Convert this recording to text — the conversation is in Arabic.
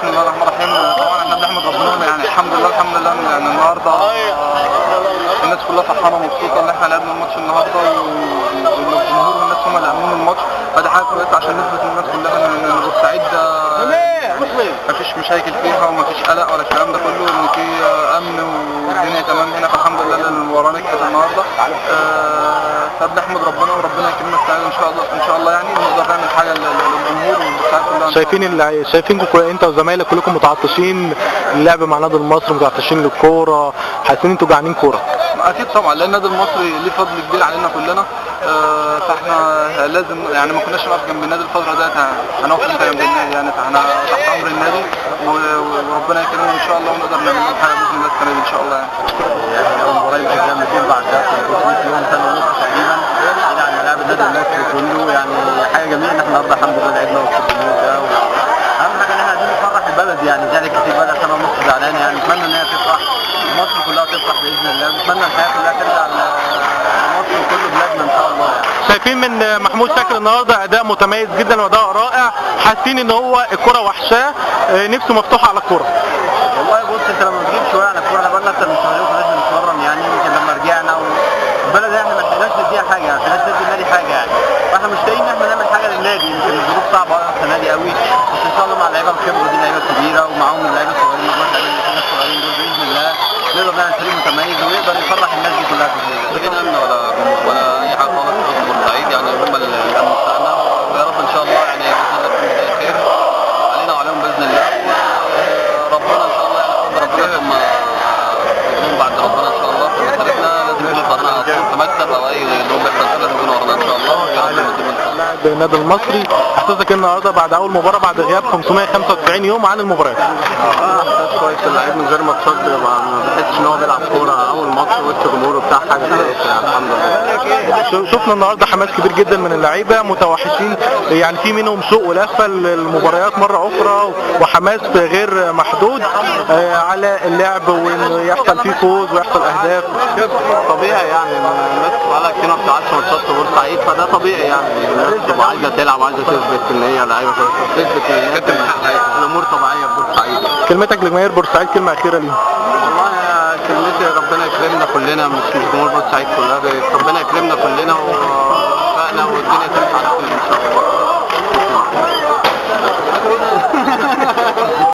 بسم الله الرحمن الرحيم. طبعا احنا بنحمد ربنا يعني الحمد لله يعني النهارده الناس كلها فرحانه ومبسوطه ان احنا لعبنا الماتش النهارده والجمهور والناس هم اللي عاملين الماتش، فدي حاجه كويسه عشان نثبت للناس كلها ان بورسعيد مفيش مشاكل فيها ومفيش قلق ولا الكلام ده كله، ان في امن والدنيا تمام هنا، فالحمد لله اللي ورانا كده النهارده. فبنحمد ربنا وربنا يكرمنا السنه ان شاء الله ان شاء الله يعني ونقدر نعمل حاجه للجمهور والبورسعيد كلها. شايفينكم انت وزمايلك كلكم متعطشين اللعب مع النادي المصري، متعطشين للكوره، حاسين انتوا جعانين كوره؟ اكيد طبعا، لان النادي المصري ليه فضل كبير علينا كلنا، فاحنا لازم يعني ما كناش نقف جنب النادي الفتره ديت، هنقف امتى جنب النادي يعني، فاحنا تحت امر النادي وربنا يكرمنا ان شاء الله ونقدر نعمل لهم حاجه باذن الله السنه دي ان شاء الله يعني المباراه اللي قدام بعد 300 يوم سنه ونص تقريبا بعيد عن ملاعب النادي المصري كله، يعني حاجه جميله ان احنا النهارده الحمد لله لعبنا وسط الجمهور ده، اهم حاجه ان احنا عايزين نفرح البلد، يعني زعلت كتير بقى سنه ونص زعلانه، يعني نتمنى ان هي تفرح مصر كلها تفرح باذن الله، ونتمنى الحياه كلها ترجع لمصر وكل بلادنا ان شاء الله يعني. شايفين من محمود شاكر النهارده اداء متميز جدا واداء رائع، حاسين ان هو الكره وحشاه، نفسه مفتوحه على الكره. والله بص انت لما تجيب شويه على الكوره، احنا بقالنا اكتر من شهرين وكنا لازم نتمرن، يعني يمكن لما رجعنا والبلد احنا ما لحقناش نديها حاجه، ما لحقناش ندي النادي حاجه يعني، فاحنا مشتاقين ان احنا نعمل حاجه للنادي، يمكن الظروف صعبه السنه دي قوي، بس ان شاء الله مع اللعيبه الخبره دي لعيبه كبيره ومعاهم اللعيبه الصغيرين مجموعه اللعيبه الصغيرين دول باذن الله نقدر نعمل فريق متميز ونقدر نفرح الناس دي كلها باذن الله. مش امن ولا اي حاجه خالص في بورسعيد، يعني هم الامن بتاعنا، ويا رب ان شاء الله يعني باذن الله تكون خير علينا وعليهم باذن الله، وربنا ان شاء الله يعني ربنا هم يكونوا بعد ربنا ان شاء الله في مسيرتنا، لازم يكون ورانا على طول في مكتب او اي دور بيحصل لازم يكون ورانا ان شاء الله، يا رب نتمنى ان شاء الله. النادي المصري احساسك النهارده بعد اول مباراه بعد غياب 595 يوم عن المباريات؟ احساس كويس، اللعيب من غير ماتشات ما بيحسش ان هو بيلعب كوره، اول ماتش وسط جمهوره بتاع حاجه كويسه يعني الحمد لله. شفنا النهارده حماس كبير جدا من اللعيبه متوحشين، يعني في منهم سوق ولفه المباريات مره اخرى وحماس غير محدود على اللعب وانه يحصل فيه فوز ويحصل اهداف. طبيعي يعني الناس بقالها كتير ما بتلعبش ماتشات في بورسعيد، فده طبيعي يعني الناس بتبقى عايزه تلعب وعايزه تثبت ان هي لعيبه كويسه، تثبت ان الامور طبيعيه في بورسعيد. كلمتك لجماهير بورسعيد كلمه اخيره ليهم؟ والله كلمتي ربنا يكرمنا كلنا، مش جمهور بورسعيد كلها، ربنا يكرمنا كلنا ووفقنا والدنيا تمشي على خير ان شاء الله.